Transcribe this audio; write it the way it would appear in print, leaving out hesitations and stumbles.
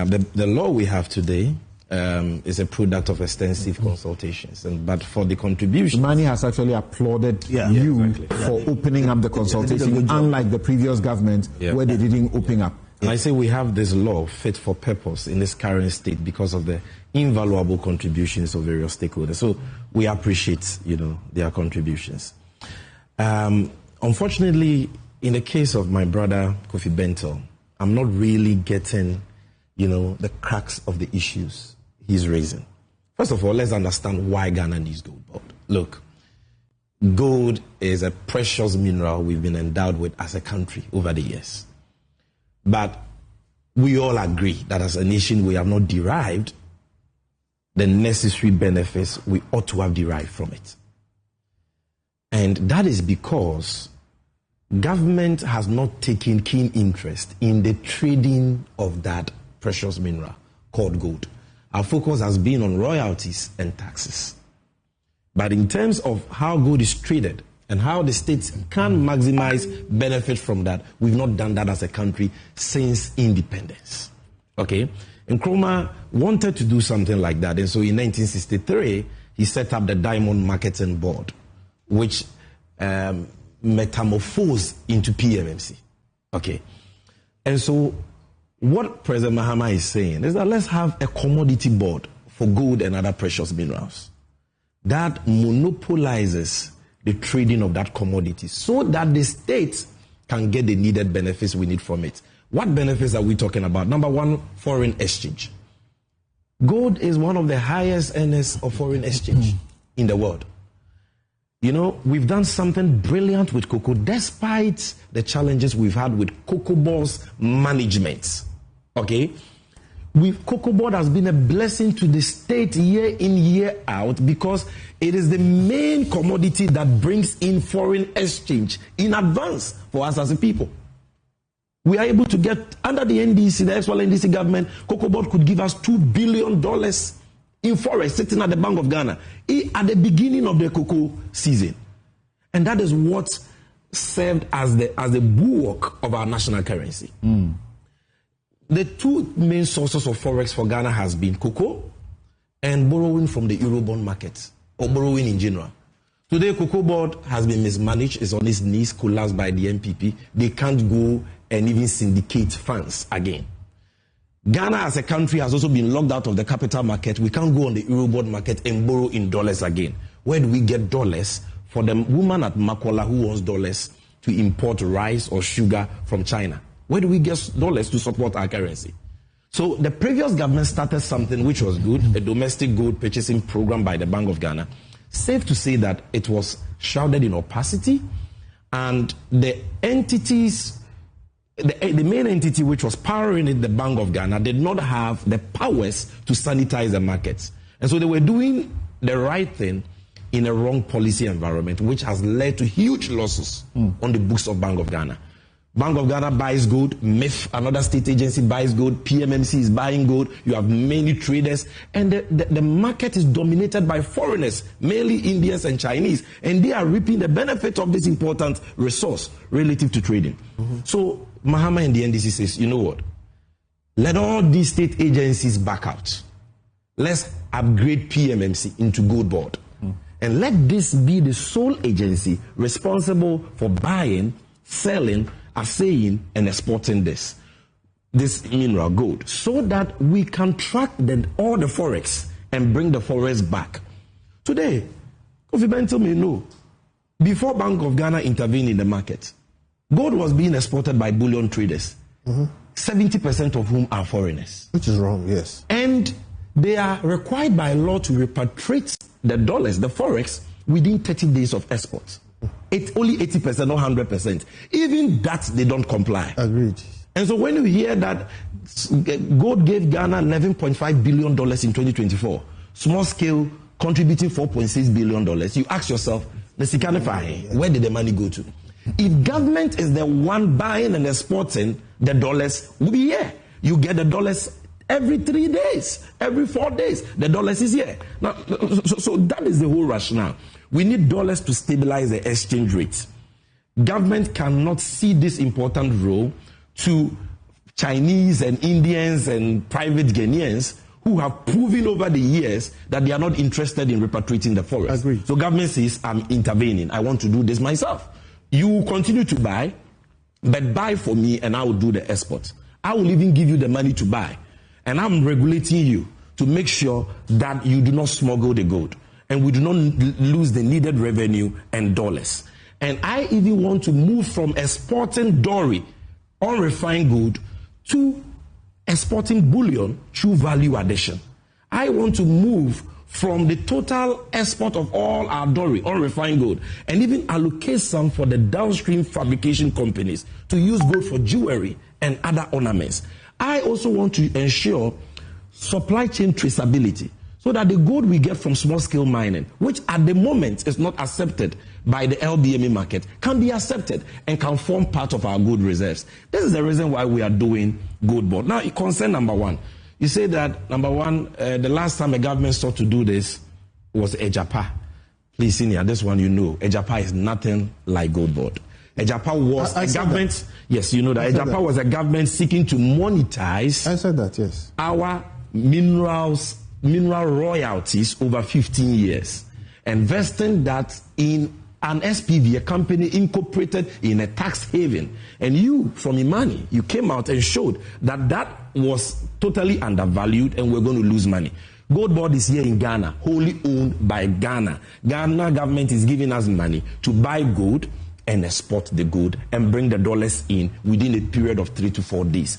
The law we have today is a product of extensive consultations, but for the contribution, Mani has actually applauded you for opening up the consultation, unlike the previous government where they didn't open up. And I say we have this law fit for purpose in this current state because of the invaluable contributions of various stakeholders. So we appreciate, their contributions. Unfortunately, in the case of my brother Kofi Bentil, I'm not really getting, the crux of the issues he's raising. First of all, let's understand why Ghana needs GoldBod. Look, gold is a precious mineral we've been endowed with as a country over the years. But we all agree that as a nation we have not derived the necessary benefits we ought to have derived from it. And that is because government has not taken keen interest in the trading of that precious mineral called gold. Our focus has been on royalties and taxes. But in terms of how gold is traded and how the states can maximize benefit from that, we've not done that as a country since independence. Okay? Nkrumah wanted to do something like that. And so in 1963, he set up the Diamond Marketing Board, which metamorphosed into PMMC. Okay? And so what President Mahama is saying is that let's have a commodity board for gold and other precious minerals that monopolizes the trading of that commodity so that the states can get the needed benefits we need from it. What benefits are we talking about? Number one, foreign exchange. Gold is one of the highest earners of foreign exchange in the world. We've done something brilliant with cocoa, despite the challenges we've had with COCOBOD's management. Okay? COCOBOD has been a blessing to the state year in, year out, because it is the main commodity that brings in foreign exchange in advance for us as a people. We are able to get, under the NDC, the actual NDC government, COCOBOD could give us $2 billion in forex sitting at the Bank of Ghana at the beginning of the cocoa season. And that is what served as the bulwark of our national currency. The two main sources of forex for Ghana has been cocoa and borrowing from the Eurobond market, or borrowing in general. Today, COCOBOD has been mismanaged, is on its knees, collapsed by the NPP. They can't go and even syndicate funds again. Ghana as a country has also been locked out of the capital market. We can't go on the Eurobond market and borrow in dollars again. Where do we get dollars? For the woman at Makola who wants dollars to import rice or sugar from China. Where do we get dollars to support our currency? So the previous government started something which was good, a domestic gold purchasing program by the Bank of Ghana. Safe to say that it was shrouded in opacity, and the entities, the main entity which was powering it, the Bank of Ghana, did not have the powers to sanitize the markets. And so they were doing the right thing in a wrong policy environment, which has led to huge losses on the books of Bank of Ghana. Bank of Ghana buys gold, MIF, another state agency buys gold, PMMC is buying gold, you have many traders, and the market is dominated by foreigners, mainly Indians and Chinese, and they are reaping the benefit of this important resource relative to trading. So Mahama and the NDC says, you know what? Let all these state agencies back out. Let's upgrade PMMC into GoldBod. And let this be the sole agency responsible for buying, selling, assaying, and exporting this mineral gold, so that we can track all the forex and bring the forex back. Today, Kofi Bentil may know, before Bank of Ghana intervened in the market, gold was being exported by bullion traders, 70% of whom are foreigners. Which is wrong, yes. And they are required by law to repatriate the dollars, the forex, within 30 days of export. It's only 80%, not 100%. Even that, they don't comply. Agreed. And so when you hear that gold gave Ghana $11.5 billion in 2024, small scale contributing $4.6 billion, you ask yourself, where did the money go to? If government is the one buying and exporting, the dollars will be here. You get the dollars every 3 days, every 4 days, the dollars is here. Now, so that is the whole rationale. We need dollars to stabilize the exchange rate. Government cannot see this important role to Chinese and Indians and private Ghanaians who have proven over the years that they are not interested in repatriating the forest. Agree. So government says, I'm intervening. I want to do this myself. You will continue to buy, but buy for me and I will do the export. I will even give you the money to buy. And I'm regulating you to make sure that you do not smuggle the gold. And we do not lose the needed revenue and dollars. And I even want to move from exporting Dory, unrefined gold, to exporting bullion through value addition. I want to move from the total export of all our Dory, unrefined gold, and even allocate some for the downstream fabrication companies to use gold for jewelry and other ornaments. I also want to ensure supply chain traceability so that the gold we get from small-scale mining, which at the moment is not accepted by the LBMA market, can be accepted and can form part of our gold reserves. This is the reason why we are doing GoldBod. Now, concern number one. You say that, number one, the last time a government sought to do this was Ejapa. Please, senior, this one you know. Ejapa is nothing like GoldBod. Ejapa was a government. That. Yes, you know that. Ejapa was a government seeking to monetize. I said that, yes. Our mineral royalties over 15 years, investing that in an SPV, a company incorporated in a tax haven. And you, from Imani, you came out and showed that that was totally undervalued and we're going to lose money. GoldBod is here in Ghana, wholly owned by Ghana. Ghana government is giving us money to buy gold and export the gold and bring the dollars in within a period of 3 to 4 days.